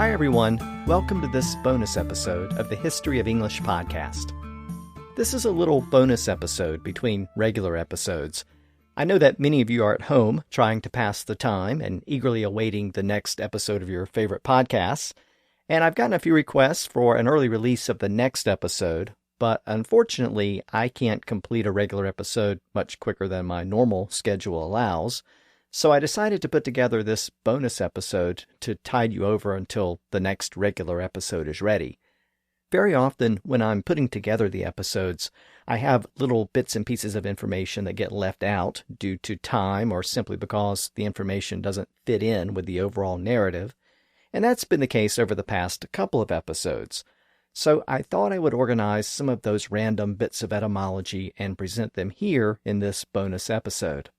Hi everyone, welcome to this bonus episode of the History of English podcast. This is a little bonus episode between regular episodes. I know that many of you are at home trying to pass the time and eagerly awaiting the next episode of your favorite podcasts, and I've gotten a few requests for an early release of the next episode, but unfortunately I can't complete a regular episode much quicker than my normal schedule allows. So I decided to put together this bonus episode to tide you over until the next regular episode is ready. Very often when I'm putting together the episodes, I have little bits and pieces of information that get left out due to time or simply because the information doesn't fit in with the overall narrative. And that's been the case over the past couple of episodes. So I thought I would organize some of those random bits of etymology and present them here in this bonus episode.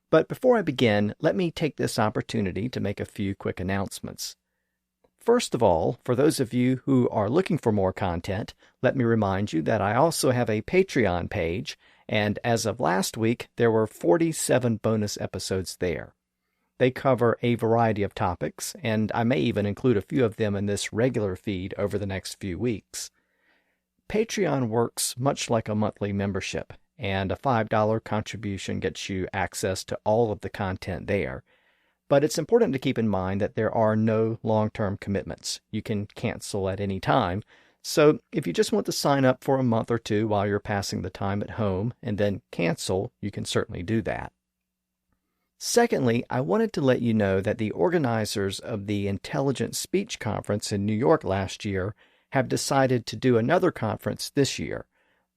But before I begin, let me take this opportunity to make a few quick announcements. First of all, for those of you who are looking for more content, let me remind you that I also have a Patreon page, and as of last week, there were 47 bonus episodes there. They cover a variety of topics, and I may even include a few of them in this regular feed over the next few weeks. Patreon works much like a monthly membership, and a $5 contribution gets you access to all of the content there. But it's important to keep in mind that there are no long-term commitments. You can cancel at any time. So if you just want to sign up for a month or two while you're passing the time at home and then cancel, you can certainly do that. Secondly, I wanted to let you know that the organizers of the Intelligent Speech Conference in New York last year have decided to do another conference this year.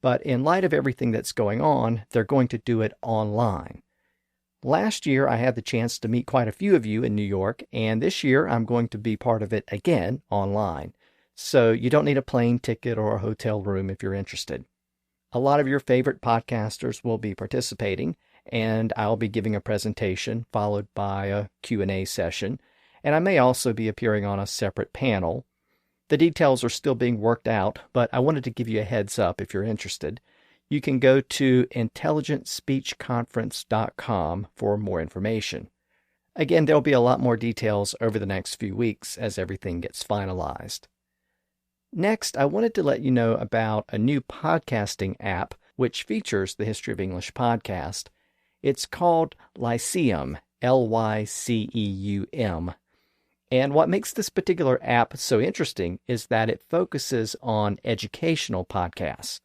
But in light of everything that's going on, they're going to do it online. Last year, I had the chance to meet quite a few of you in New York, and this year I'm going to be part of it again online. So you don't need a plane ticket or a hotel room if you're interested. A lot of your favorite podcasters will be participating, and I'll be giving a presentation followed by a Q&A session, and I may also be appearing on a separate panel. The details are still being worked out, but I wanted to give you a heads up if you're interested. You can go to intelligentspeechconference.com for more information. Again, there'll be a lot more details over the next few weeks as everything gets finalized. Next, I wanted to let you know about a new podcasting app which features the History of English podcast. It's called Lyceum, Lyceum. And what makes this particular app so interesting is that it focuses on educational podcasts.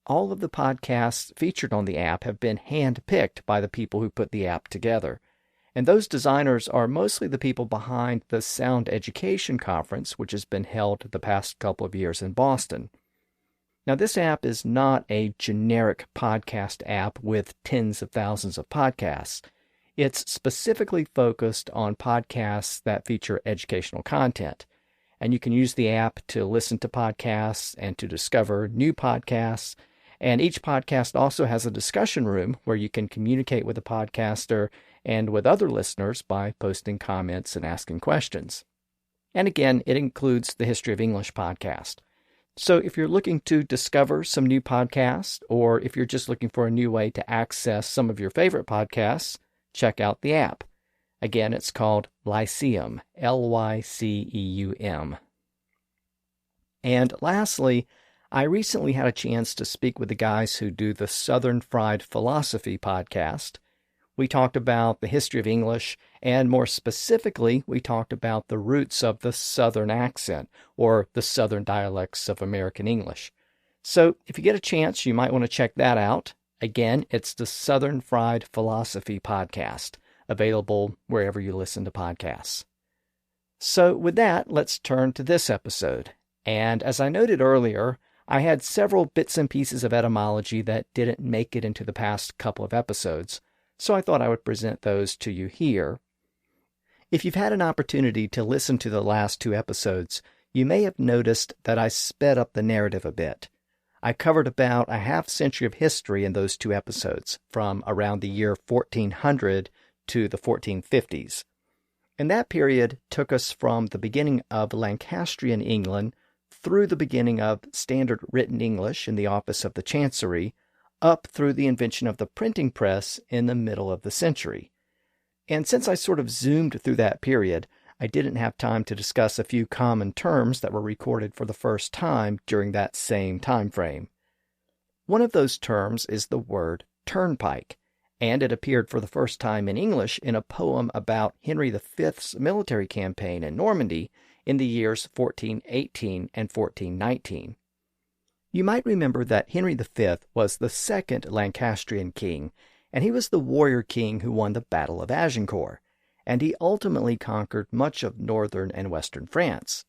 All of the podcasts featured on the app have been hand-picked by the people who put the app together. And those designers are mostly the people behind the Sound Education Conference, which has been held the past couple of years in Boston. Now, this app is not a generic podcast app with tens of thousands of podcasts. It's specifically focused on podcasts that feature educational content. And you can use the app to listen to podcasts and to discover new podcasts. And each podcast also has a discussion room where you can communicate with the podcaster and with other listeners by posting comments and asking questions. And again, it includes the History of English podcast. So if you're looking to discover some new podcasts, or if you're just looking for a new way to access some of your favorite podcasts, check out the app. Again, it's called Lyceum, Lyceum. And lastly, I recently had a chance to speak with the guys who do the Southern Fried Philosophy podcast. We talked about the history of English, and more specifically, we talked about the roots of the Southern accent, or the Southern dialects of American English. So if you get a chance, you might want to check that out. Again, it's the Southern Fried Philosophy podcast, available wherever you listen to podcasts. So with that, let's turn to this episode. And as I noted earlier, I had several bits and pieces of etymology that didn't make it into the past couple of episodes, so I thought I would present those to you here. If you've had an opportunity to listen to the last two episodes, you may have noticed that I sped up the narrative a bit. I covered about a half century of history in those two episodes, from around the year 1400 to the 1450s. And that period took us from the beginning of Lancastrian England through the beginning of standard written English in the office of the Chancery, up through the invention of the printing press in the middle of the century. And since I sort of zoomed through that period, I didn't have time to discuss a few common terms that were recorded for the first time during that same time frame. One of those terms is the word turnpike, and it appeared for the first time in English in a poem about Henry V's military campaign in Normandy in the years 1418 and 1419. You might remember that Henry V was the second Lancastrian king, and he was the warrior king who won the Battle of Agincourt, and he ultimately conquered much of northern and western France.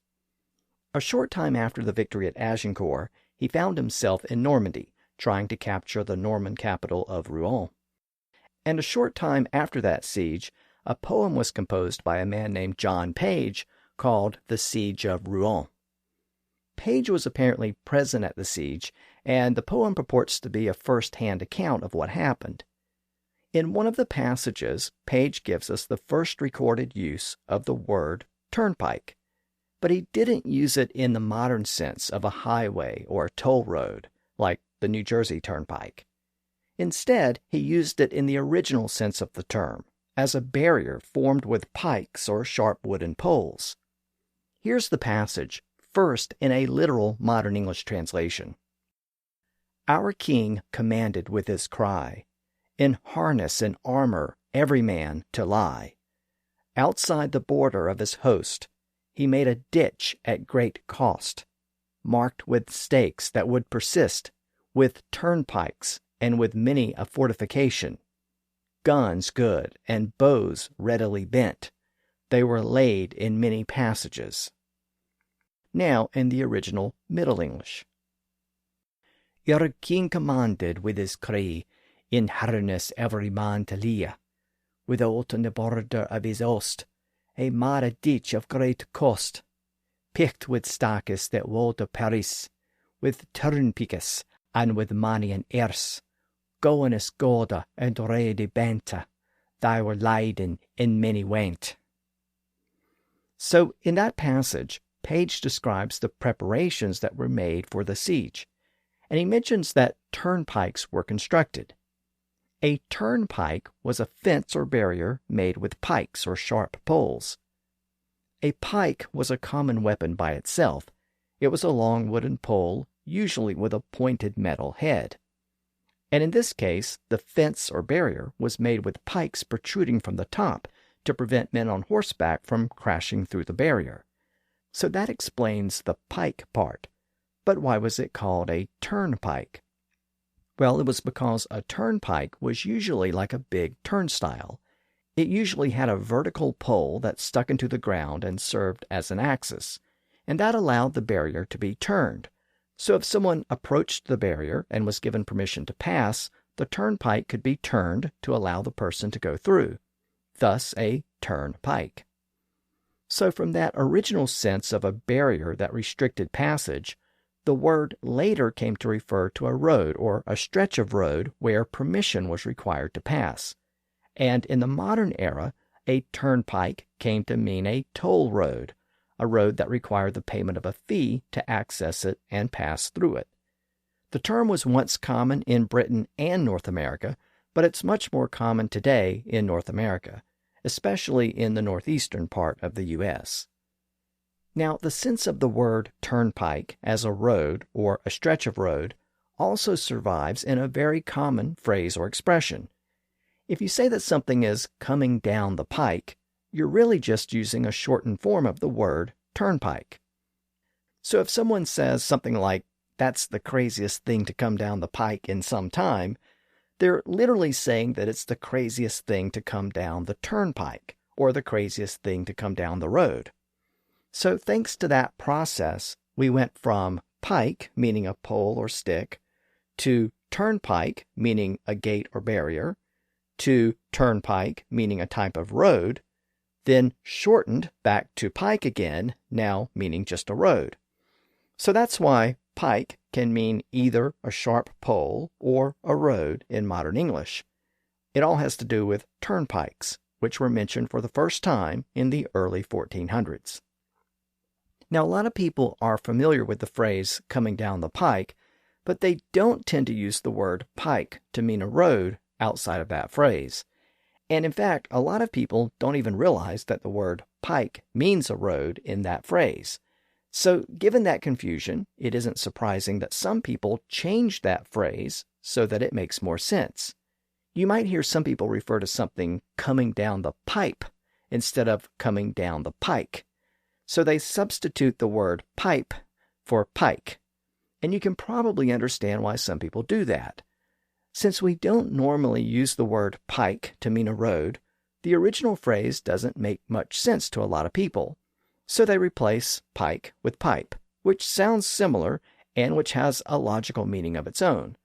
A short time after the victory at Agincourt, he found himself in Normandy, trying to capture the Norman capital of Rouen. And a short time after that siege, a poem was composed by a man named John Page called The Siege of Rouen. Page was apparently present at the siege, and the poem purports to be a first-hand account of what happened. In one of the passages, Page gives us the first recorded use of the word turnpike, but he didn't use it in the modern sense of a highway or a toll road, like the New Jersey Turnpike. Instead, he used it in the original sense of the term, as a barrier formed with pikes or sharp wooden poles. Here's the passage, first in a literal modern English translation. Our king commanded with his cry, in harness and armor every man to lie. Outside the border of his host, he made a ditch at great cost, marked with stakes that would persist, with turnpikes and with many a fortification. Guns good and bows readily bent, they were laid in many passages. Now in the original Middle English. Your king commanded with his cry, in harness every man to lie, without on the border of his host, a mad ditch of great cost, picked with stakes that walled to Paris, with turnpikes and with many an erse, going as goda and ready benta, they were laden in many went. So in that passage, Page describes the preparations that were made for the siege, and he mentions that turnpikes were constructed. A turnpike was a fence or barrier made with pikes or sharp poles. A pike was a common weapon by itself. It was a long wooden pole, usually with a pointed metal head. And in this case, the fence or barrier was made with pikes protruding from the top to prevent men on horseback from crashing through the barrier. So that explains the pike part. But why was it called a turnpike? Well, it was because a turnpike was usually like a big turnstile. It usually had a vertical pole that stuck into the ground and served as an axis, and that allowed the barrier to be turned. So if someone approached the barrier and was given permission to pass, the turnpike could be turned to allow the person to go through. Thus a turnpike. So from that original sense of a barrier that restricted passage, the word later came to refer to a road or a stretch of road where permission was required to pass. And in the modern era, a turnpike came to mean a toll road, a road that required the payment of a fee to access it and pass through it. The term was once common in Britain and North America, but it's much more common today in North America, especially in the northeastern part of the U.S. Now, the sense of the word turnpike as a road or a stretch of road also survives in a very common phrase or expression. If you say that something is coming down the pike, you're really just using a shortened form of the word turnpike. So if someone says something like, "That's the craziest thing to come down the pike in some time," they're literally saying that it's the craziest thing to come down the turnpike or the craziest thing to come down the road. So thanks to that process, we went from pike, meaning a pole or stick, to turnpike, meaning a gate or barrier, to turnpike, meaning a type of road, then shortened back to pike again, now meaning just a road. So that's why pike can mean either a sharp pole or a road in modern English. It all has to do with turnpikes, which were mentioned for the first time in the early 1400s. Now, a lot of people are familiar with the phrase coming down the pike, but they don't tend to use the word pike to mean a road outside of that phrase. And in fact, a lot of people don't even realize that the word pike means a road in that phrase. So given that confusion, it isn't surprising that some people change that phrase so that it makes more sense. You might hear some people refer to something coming down the pipe instead of coming down the pike. So they substitute the word pipe for pike. And you can probably understand why some people do that. Since we don't normally use the word pike to mean a road, the original phrase doesn't make much sense to a lot of people. So they replace pike with pipe, which sounds similar and which has a logical meaning of its own.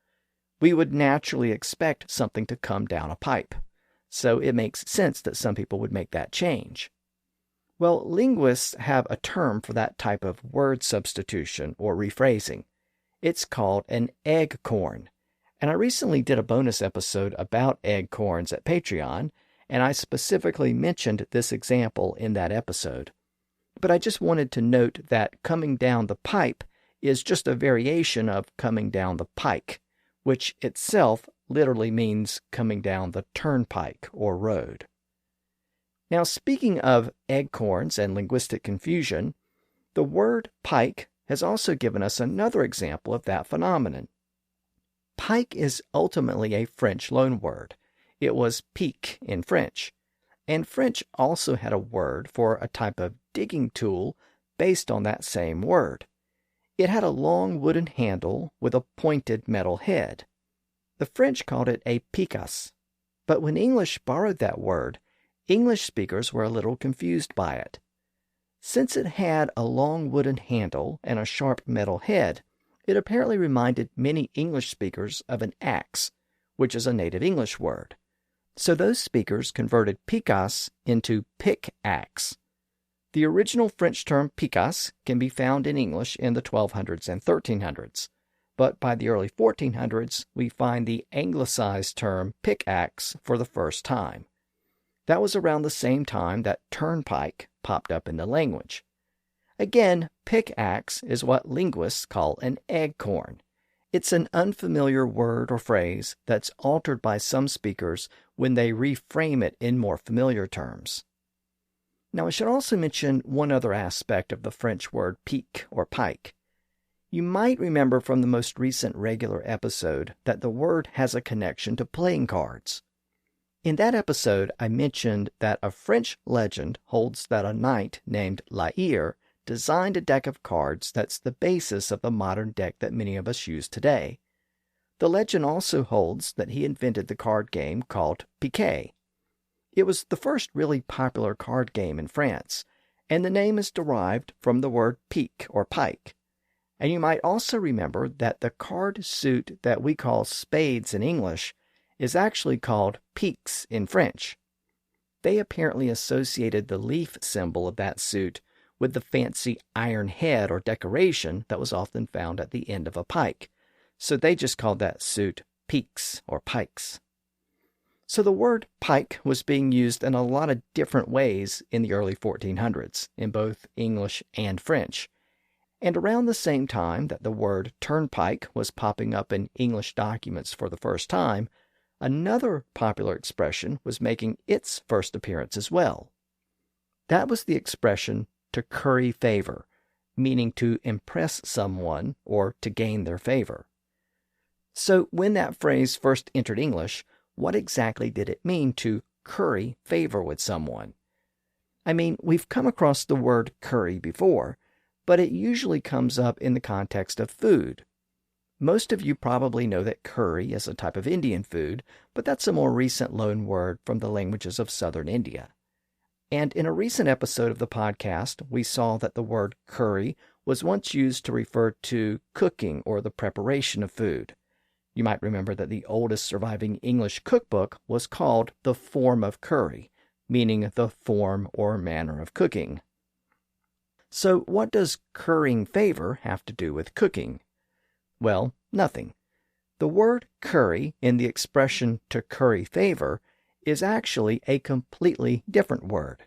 We would naturally expect something to come down a pipe, so it makes sense that some people would make that change. Well, linguists have a term for that type of word substitution or rephrasing. It's called an egg corn, and I recently did a bonus episode about egg corns at Patreon, and I specifically mentioned this example in that episode. But I just wanted to note that coming down the pipe is just a variation of coming down the pike, which itself literally means coming down the turnpike or road. Now, speaking of eggcorns and linguistic confusion, the word pike has also given us another example of that phenomenon. Pike is ultimately a French loanword. It was pique in French. And French also had a word for a type of digging tool based on that same word. It had a long wooden handle with a pointed metal head. The French called it a picasse. But when English borrowed that word, English speakers were a little confused by it. Since it had a long wooden handle and a sharp metal head, it apparently reminded many English speakers of an axe, which is a native English word. So those speakers converted picasse into pickaxe. The original French term picasse can be found in English in the 1200s and 1300s, but by the early 1400s, we find the anglicized term pickaxe for the first time. That was around the same time that turnpike popped up in the language. Again, pickaxe is what linguists call an eggcorn. It's an unfamiliar word or phrase that's altered by some speakers when they reframe it in more familiar terms. Now, I should also mention one other aspect of the French word pique or pike. You might remember from the most recent regular episode that the word has a connection to playing cards. In that episode, I mentioned that a French legend holds that a knight named La Hire designed a deck of cards that's the basis of the modern deck that many of us use today. The legend also holds that he invented the card game called piquet. It was the first really popular card game in France, and the name is derived from the word pique or pike. And you might also remember that the card suit that we call spades in English is actually called piques in French. They apparently associated the leaf symbol of that suit with the fancy iron head or decoration that was often found at the end of a pike. So they just called that suit piques or pikes. So the word pike was being used in a lot of different ways in the early 1400s, in both English and French. And around the same time that the word turnpike was popping up in English documents for the first time, another popular expression was making its first appearance as well. That was the expression to curry favor, meaning to impress someone or to gain their favor. So when that phrase first entered English, what exactly did it mean to curry favor with someone? I mean, we've come across the word curry before, but it usually comes up in the context of food. Most of you probably know that curry is a type of Indian food, but that's a more recent loan word from the languages of southern India. And in a recent episode of the podcast, we saw that the word curry was once used to refer to cooking or the preparation of food. You might remember that the oldest surviving English cookbook was called The Form of Curry, meaning the form or manner of cooking. So what does currying favor have to do with cooking? Well, nothing. The word curry in the expression to curry favor is actually a completely different word.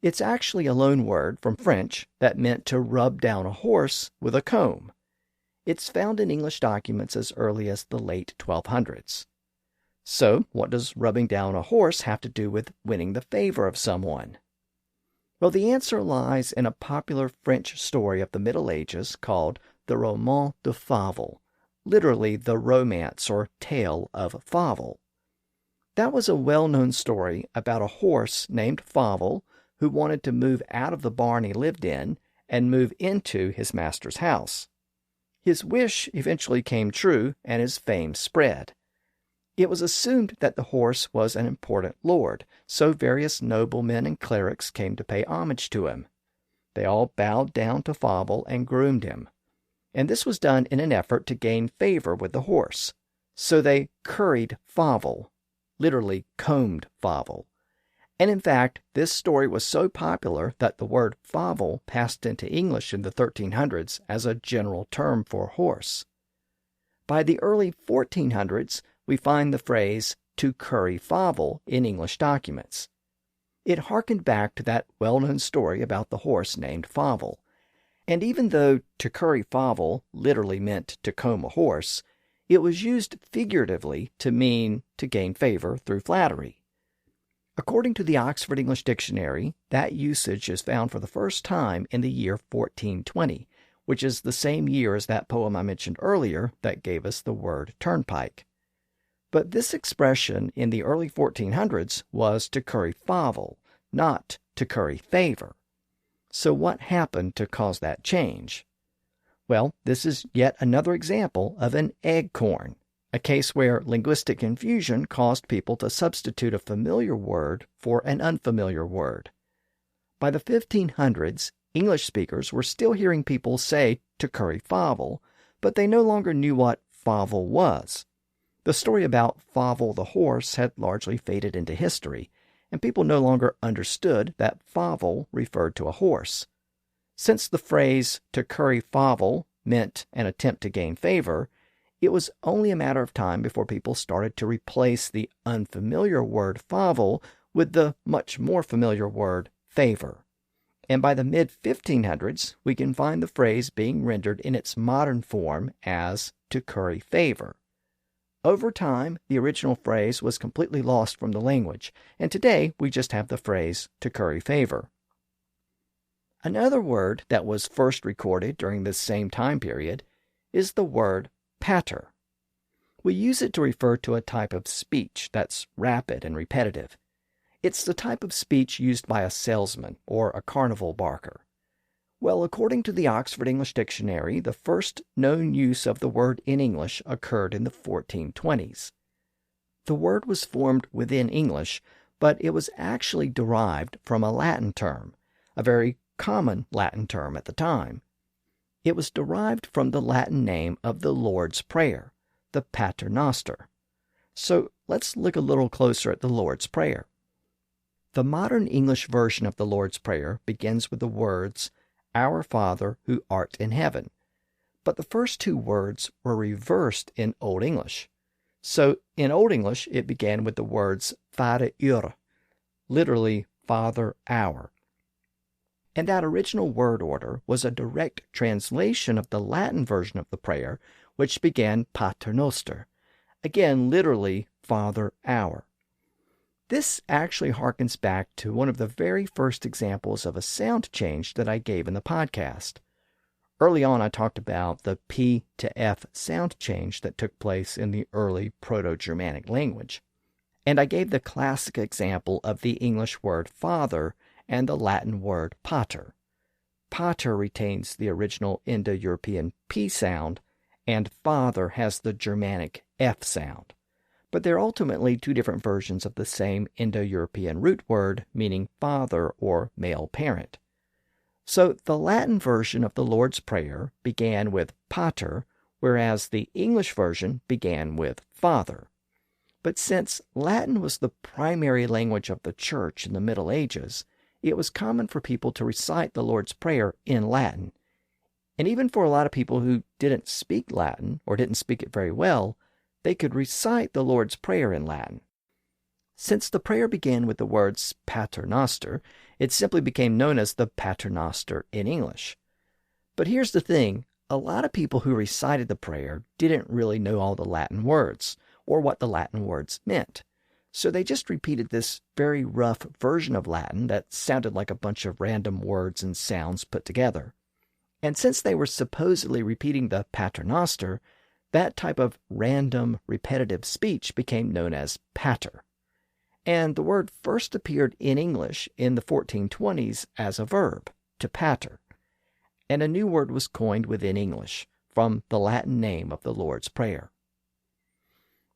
It's actually a loan word from French that meant to rub down a horse with a comb. It's found in English documents as early as the late 1200s. So, what does rubbing down a horse have to do with winning the favor of someone? Well, the answer lies in a popular French story of the Middle Ages called the Roman de Fable, literally the romance or tale of Fable. That was a well-known story about a horse named Fable who wanted to move out of the barn he lived in and move into his master's house. His wish eventually came true, and his fame spread. It was assumed that the horse was an important lord, so various noblemen and clerics came to pay homage to him. They all bowed down to Fable and groomed him. And this was done in an effort to gain favor with the horse. So they curried Fable, literally combed Fable. And in fact, this story was so popular that the word Fable passed into English in the 1300s as a general term for horse. By the early 1400s, we find the phrase to curry Fable in English documents. It harkened back to that well-known story about the horse named Fable. And even though to curry Fable literally meant to comb a horse, it was used figuratively to mean to gain favor through flattery. According to the Oxford English Dictionary, that usage is found for the first time in the year 1420, which is the same year as that poem I mentioned earlier that gave us the word turnpike. But this expression in the early 1400s was to curry Fable, not to curry favor. So what happened to cause that change? Well, this is yet another example of an eggcorn, a case where linguistic confusion caused people to substitute a familiar word for an unfamiliar word. By the 1500s, English speakers were still hearing people say to curry Fable, but they no longer knew what Fable was. The story about Fable the horse had largely faded into history, and people no longer understood that Fable referred to a horse. Since the phrase to curry Fable meant an attempt to gain favor, it was only a matter of time before people started to replace the unfamiliar word Fable with the much more familiar word favor. And by the mid-1500s, we can find the phrase being rendered in its modern form as to curry favor. Over time, the original phrase was completely lost from the language, and today we just have the phrase to curry favor. Another word that was first recorded during this same time period is the word patter. We use it to refer to a type of speech that's rapid and repetitive. It's the type of speech used by a salesman or a carnival barker. Well, according to the Oxford English Dictionary, the first known use of the word in English occurred in the 1420s. The word was formed within English, but it was actually derived from a Latin term, a very common Latin term at the time. It was derived from the Latin name of the Lord's Prayer, the Pater Noster. So let's look a little closer at the Lord's Prayer. The modern English version of the Lord's Prayer begins with the words, Our Father who art in heaven. But the first two words were reversed in Old English. So in Old English, it began with the words Vader ur, literally Father our. And that original word order was a direct translation of the Latin version of the prayer, which began Pater Noster, again literally Father our. This actually harkens back to one of the very first examples of a sound change that I gave in the podcast. Early on, I talked about the P to F sound change that took place in the early Proto-Germanic language. And I gave the classic example of the English word father and the Latin word pater. Pater retains the original Indo-European P sound, and father has the Germanic F sound. But they're ultimately two different versions of the same Indo-European root word meaning father or male parent. So the Latin version of the Lord's Prayer began with pater, whereas the English version began with father. But since Latin was the primary language of the Church in the Middle Ages, it was common for people to recite the Lord's Prayer in Latin. And even for a lot of people who didn't speak Latin or didn't speak it very well, they could recite the Lord's Prayer in Latin. Since the prayer began with the words Pater Noster, it simply became known as the Pater Noster in English. But here's the thing, a lot of people who recited the prayer didn't really know all the Latin words, or what the Latin words meant. So they just repeated this very rough version of Latin that sounded like a bunch of random words and sounds put together. And since they were supposedly repeating the Paternoster, that type of random, repetitive speech became known as patter. And the word first appeared in English in the 1420s as a verb, to patter. And a new word was coined within English, from the Latin name of the Lord's Prayer.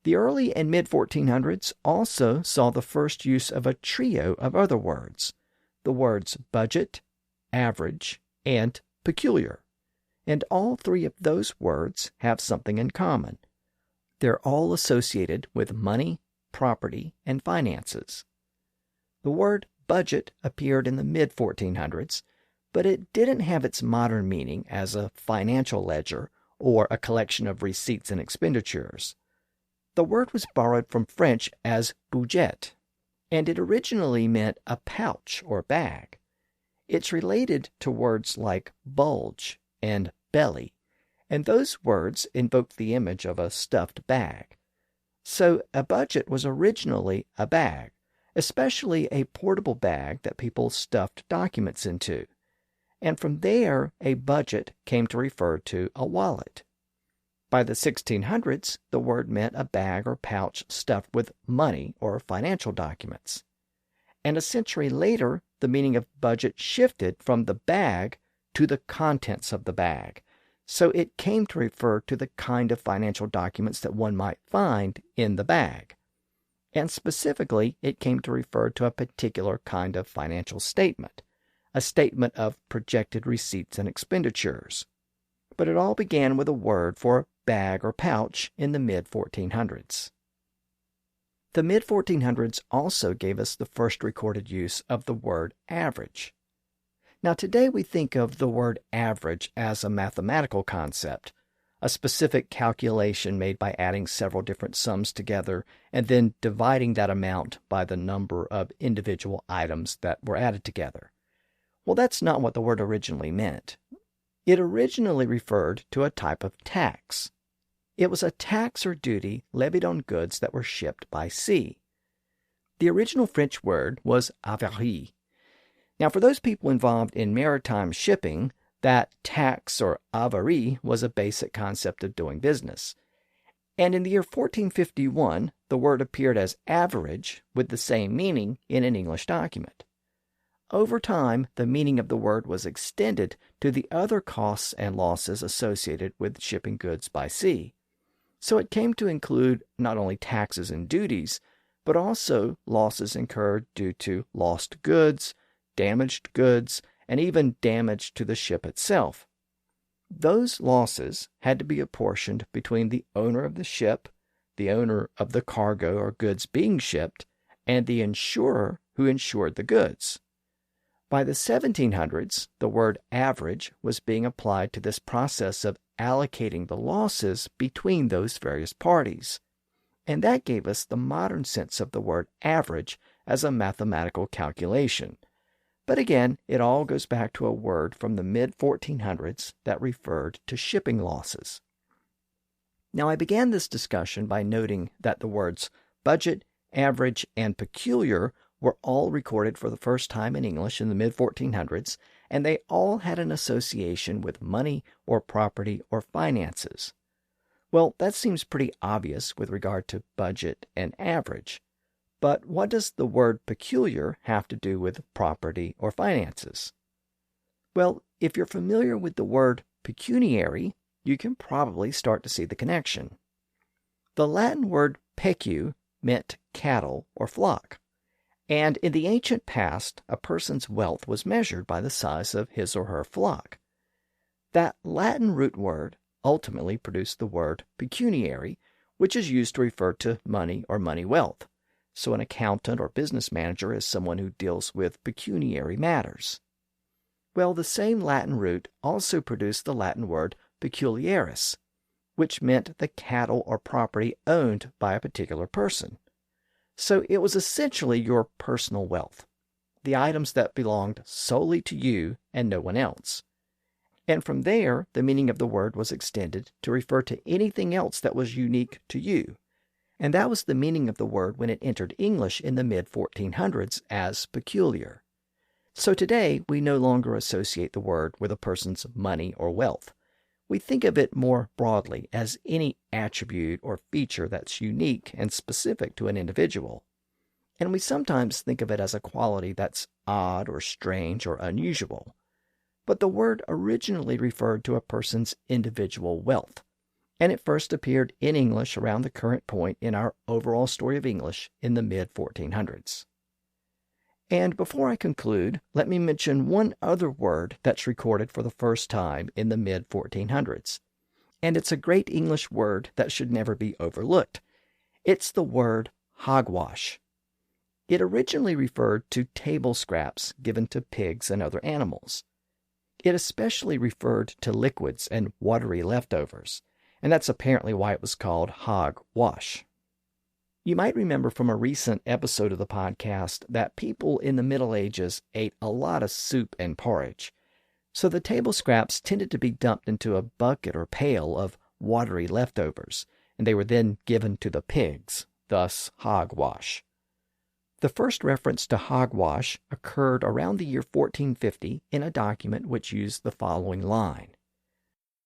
The early and mid-1400s also saw the first use of a trio of other words, the words budget, average, and peculiar. And all three of those words have something in common. They're all associated with money, property, and finances. The word budget appeared in the mid-1400s, but it didn't have its modern meaning as a financial ledger or a collection of receipts and expenditures. The word was borrowed from French as budget, and it originally meant a pouch or bag. It's related to words like bulge and belly, and those words invoked the image of a stuffed bag. So a budget was originally a bag, especially a portable bag that people stuffed documents into. And from there, a budget came to refer to a wallet. By the 1600s, the word meant a bag or pouch stuffed with money or financial documents. And a century later, the meaning of budget shifted from the bag to the contents of the bag. So it came to refer to the kind of financial documents that one might find in the bag. And specifically, it came to refer to a particular kind of financial statement, a statement of projected receipts and expenditures. But it all began with a word for bag or pouch in the mid-1400s. The mid-1400s also gave us the first recorded use of the word average. Now today we think of the word average as a mathematical concept, a specific calculation made by adding several different sums together and then dividing that amount by the number of individual items that were added together. Well, that's not what the word originally meant. It originally referred to a type of tax. It was a tax or duty levied on goods that were shipped by sea. The original French word was avarie. Now, for those people involved in maritime shipping, that tax or avarie was a basic concept of doing business. And in the year 1451, the word appeared as average with the same meaning in an English document. Over time, the meaning of the word was extended to the other costs and losses associated with shipping goods by sea. So it came to include not only taxes and duties, but also losses incurred due to lost goods, damaged goods, and even damage to the ship itself. Those losses had to be apportioned between the owner of the ship, the owner of the cargo or goods being shipped, and the insurer who insured the goods. By the 1700s, the word average was being applied to this process of allocating the losses between those various parties. And that gave us the modern sense of the word average as a mathematical calculation. But again, it all goes back to a word from the mid-1400s that referred to shipping losses. Now, I began this discussion by noting that the words budget, average, and peculiar were all recorded for the first time in English in the mid-1400s, and they all had an association with money or property or finances. Well, that seems pretty obvious with regard to budget and average. But what does the word peculiar have to do with property or finances? Well, if you're familiar with the word pecuniary, you can probably start to see the connection. The Latin word pecu meant cattle or flock, and in the ancient past, a person's wealth was measured by the size of his or her flock. That Latin root word ultimately produced the word pecuniary, which is used to refer to money or money wealth. So an accountant or business manager is someone who deals with pecuniary matters. Well, the same Latin root also produced the Latin word peculiaris, which meant the cattle or property owned by a particular person. So it was essentially your personal wealth, the items that belonged solely to you and no one else. And from there, the meaning of the word was extended to refer to anything else that was unique to you. And that was the meaning of the word when it entered English in the mid-1400s as peculiar. So today, we no longer associate the word with a person's money or wealth. We think of it more broadly as any attribute or feature that's unique and specific to an individual. And we sometimes think of it as a quality that's odd or strange or unusual. But the word originally referred to a person's individual wealth, and it first appeared in English around the current point in our overall story of English in the mid-1400s. And before I conclude, let me mention one other word that's recorded for the first time in the mid-1400s. And it's a great English word that should never be overlooked. It's the word hogwash. It originally referred to table scraps given to pigs and other animals. It especially referred to liquids and watery leftovers, and that's apparently why it was called hogwash. You might remember from a recent episode of the podcast that people in the Middle Ages ate a lot of soup and porridge, so the table scraps tended to be dumped into a bucket or pail of watery leftovers, and they were then given to the pigs, thus hogwash. The first reference to hogwash occurred around the year 1450 in a document which used the following line: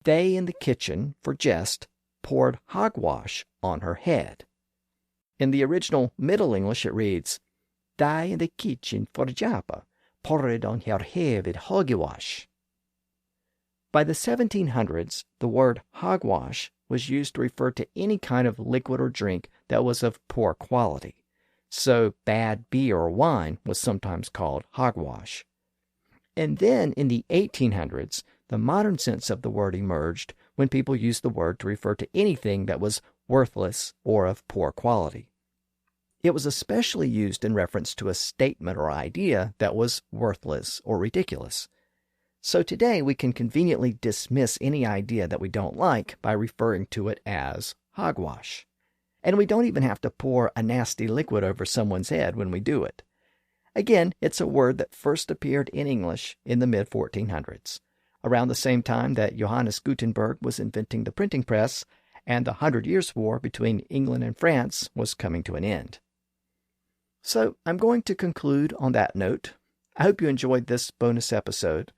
"They in the kitchen, for jest, poured hogwash on her head." In the original Middle English it reads, "They in the kitchen, for jappa, poured on her head with hogwash." By the 1700s, the word hogwash was used to refer to any kind of liquid or drink that was of poor quality. So bad beer or wine was sometimes called hogwash. And then in the 1800s, the modern sense of the word emerged when people used the word to refer to anything that was worthless or of poor quality. It was especially used in reference to a statement or idea that was worthless or ridiculous. So today we can conveniently dismiss any idea that we don't like by referring to it as hogwash. And we don't even have to pour a nasty liquid over someone's head when we do it. Again, it's a word that first appeared in English in the mid-1400s, around the same time that Johannes Gutenberg was inventing the printing press and the 100 Years' War between England and France was coming to an end. So I'm going to conclude on that note. I hope you enjoyed this bonus episode.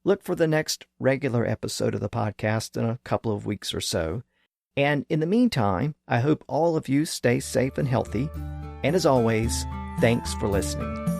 Look for the next regular episode of the podcast in a couple of weeks or so. And in the meantime, I hope all of you stay safe and healthy. And as always, thanks for listening.